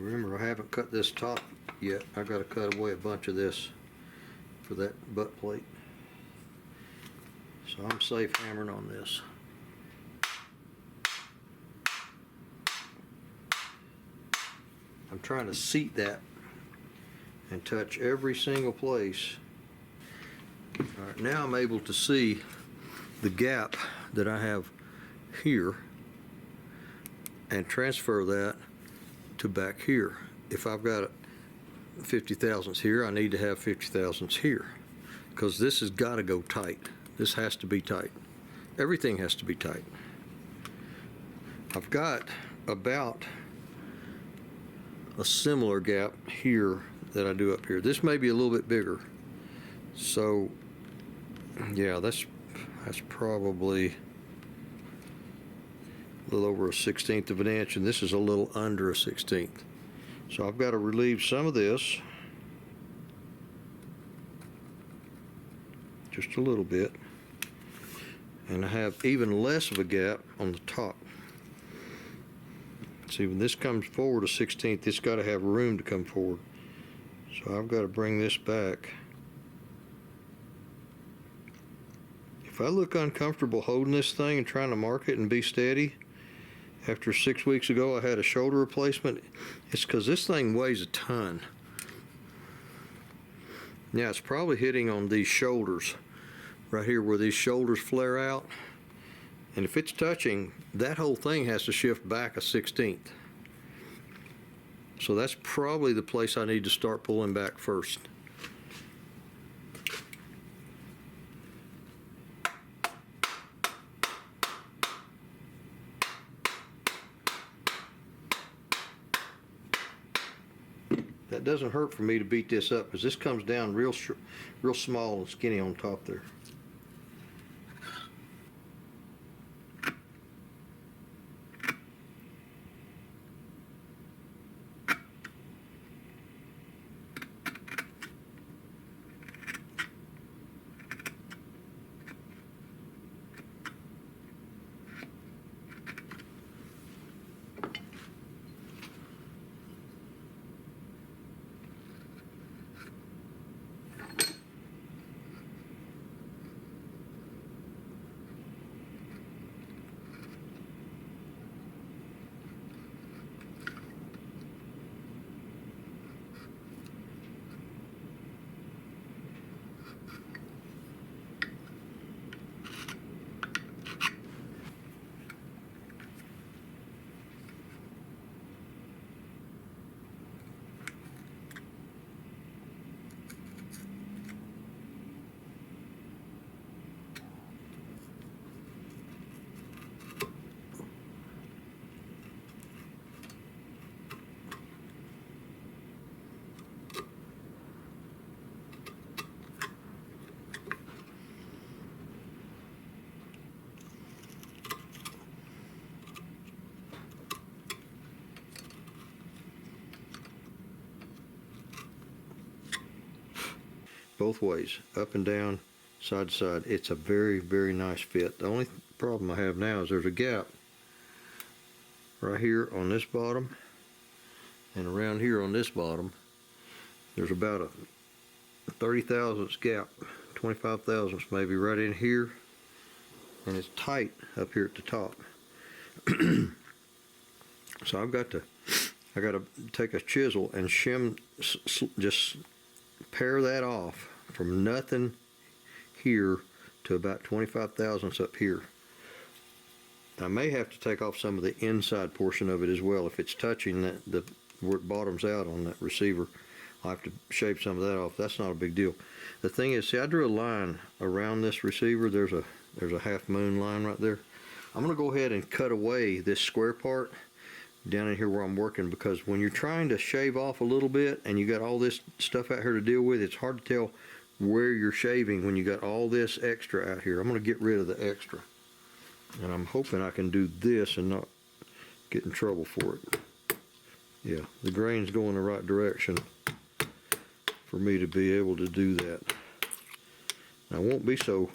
Remember, I haven't cut this top yet. I got to cut away a bunch of this for that butt plate. So I'm safe hammering on this. I'm trying to seat that and touch every single place. All right, now I'm able to see the gap that I have here and transfer that to back here. If I've got 50 thousandths here, I need to have 50 thousandths here, because this has got to go tight. This has to be tight. Everything has to be tight. I've got about a similar gap here that I do up here. This may be a little bit bigger. So yeah, that's probably a little over a 1/16 of an inch, and this is a little under a 1/16. So I've got to relieve some of this, just a little bit, and I have even less of a gap on the top. See, when this comes forward a 1/16, it's got to have room to come forward. So I've got to bring this back. If I look uncomfortable holding this thing and trying to mark it and be steady, after 6 weeks ago I had a shoulder replacement, it's because this thing weighs a ton. Now it's probably hitting on these shoulders, right here where these shoulders flare out. And if it's touching, that whole thing has to shift back a 1/16. So that's probably the place I need to start pulling back first. That doesn't hurt for me to beat this up, because this comes down real small and skinny on top there. Both ways, up and down, side to side. It's a very, very nice fit. The only problem I have now is there's a gap right here on this bottom, and around here on this bottom there's about a 30 thousandths gap, 25 thousandths maybe, right in here, and it's tight up here at the top. So I got to take a chisel and shim, just pare that off from nothing here to about 25 thousandths up here. I may have to take off some of the inside portion of it as well. If it's touching that, where it bottoms out on that receiver, I'll have to shave some of that off. That's not a big deal. The thing is, see, I drew a line around this receiver. There's a half moon line right there. I'm going to go ahead and cut away this square part down in here where I'm working, because when you're trying to shave off a little bit and you got all this stuff out here to deal with, it's hard to tell where you're shaving when you got all this extra out here. I'm going to get rid of the extra, and I'm hoping I can do this and not get in trouble for it. Yeah, the grain's going the right direction for me to be able to do that. I won't be so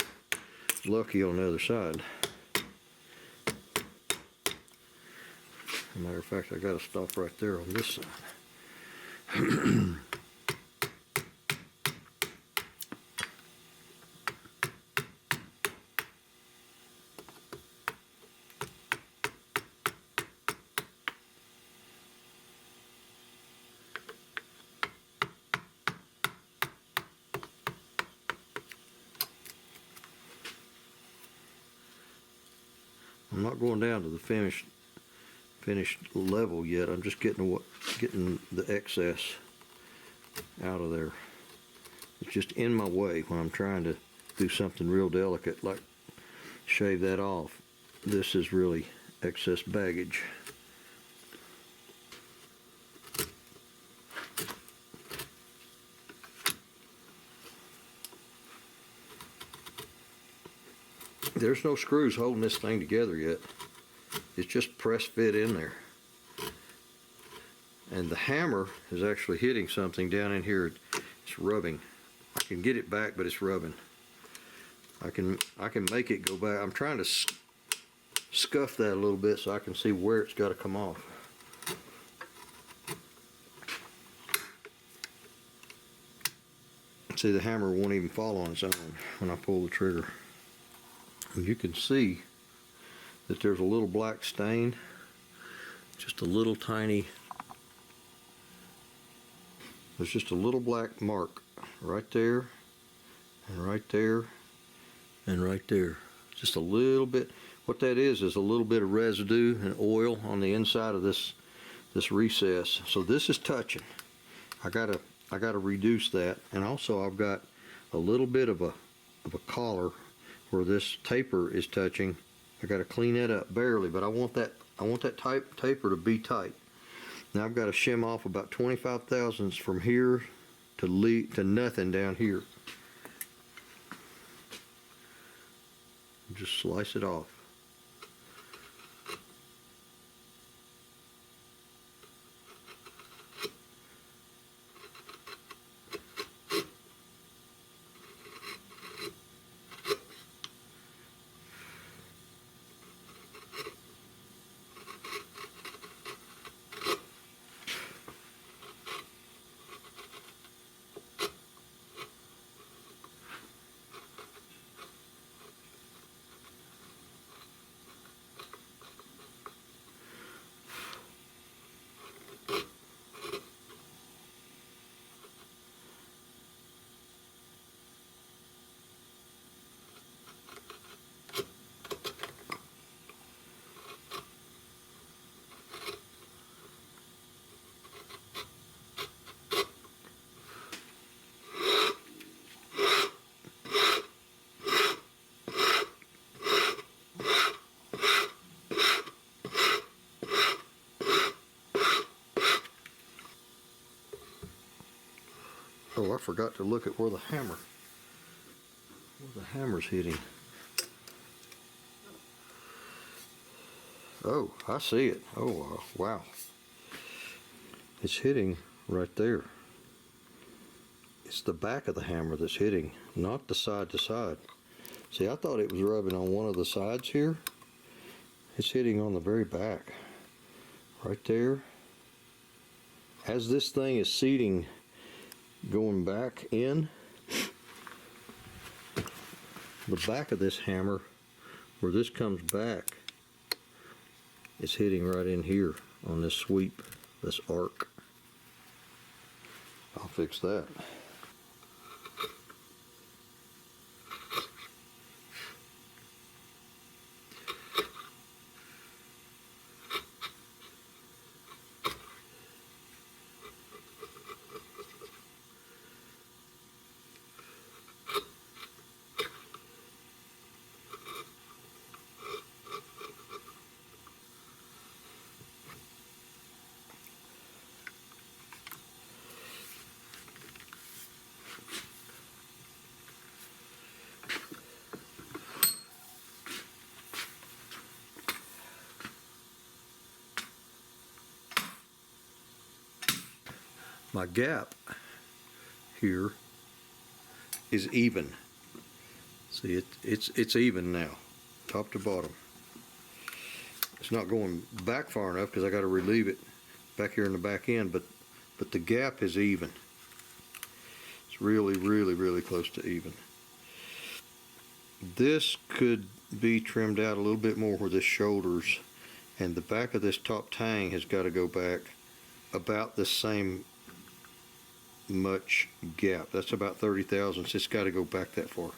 lucky on the other side. As a matter of fact, I got to stop right there on this side. I'm not going down to the finished level yet. I'm just getting the excess out of there. It's just in my way when I'm trying to do something real delicate, like shave that off. This is really excess baggage. There's no screws holding this thing together yet. It's just press fit in there. And the hammer is actually hitting something down in here. It's rubbing. I can get it back, but it's rubbing. I can make it go back. I'm trying to scuff that a little bit so I can see where it's got to come off. See, the hammer won't even fall on its own when I pull the trigger. You can see that there's a little black stain, just a little tiny, there's just a little black mark right there, and right there, and right there. Just a little bit. What that is a little bit of residue and oil on the inside of this recess. So this is touching. I gotta reduce that, and also I've got a little bit of a collar where this taper is touching. I got to clean that up barely, but I want that taper to be tight. Now I've got to shim off about 25 thousandths from here to nothing down here. Just slice it off. Oh, I forgot to look at where the hammer's hitting. Oh, I see it. Oh, wow. It's hitting right there. It's the back of the hammer that's hitting, not the side to side. See, I thought it was rubbing on one of the sides here. It's hitting on the very back. Right there. As this thing is seating, going back in, the back of this hammer, where this comes back, is hitting right in here on this sweep, this arc. I'll fix that. My gap here is even. See, it's even now, top to bottom. It's not going back far enough because I got to relieve it back here in the back end, but but the gap is even. It's really, really, really close to even. This could be trimmed out a little bit more where this shoulders, and the back of this top tang has got to go back about the same much gap. That's about 30 thousandths. It's got to go back that far.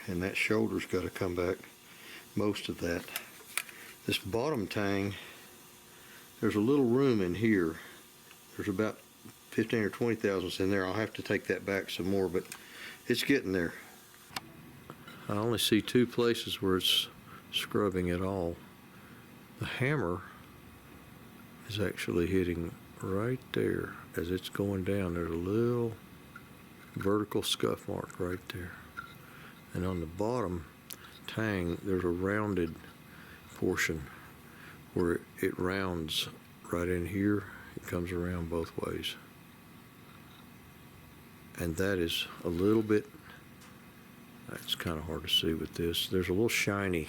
And that shoulder's got to come back most of that. This bottom tang, there's a little room in here. There's about 15 or 20 thousandths in there. I'll have to take that back some more, but it's getting there. I only see two places where it's scrubbing at all. The hammer is actually hitting right there as it's going down. There's a little vertical scuff mark right there. And on the bottom tang, there's a rounded portion where it rounds right in here. It comes around both ways. And that is a little bit, it's kind of hard to see with this. There's a little shiny,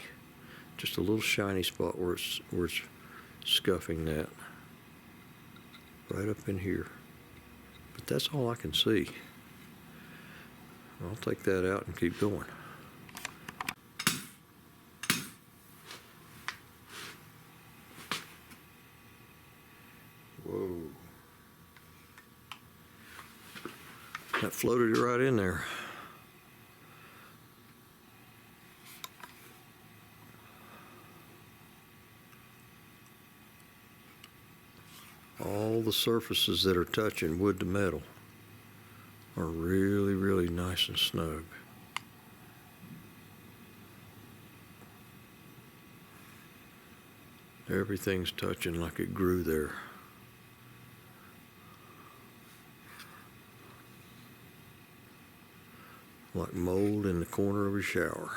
just a little shiny spot where it's scuffing that. Right up in here. But that's all I can see. I'll take that out and keep going. Whoa. That floated it right in there. All the surfaces that are touching wood to metal are really, really nice and snug. Everything's touching like it grew there. Like mold in the corner of a shower.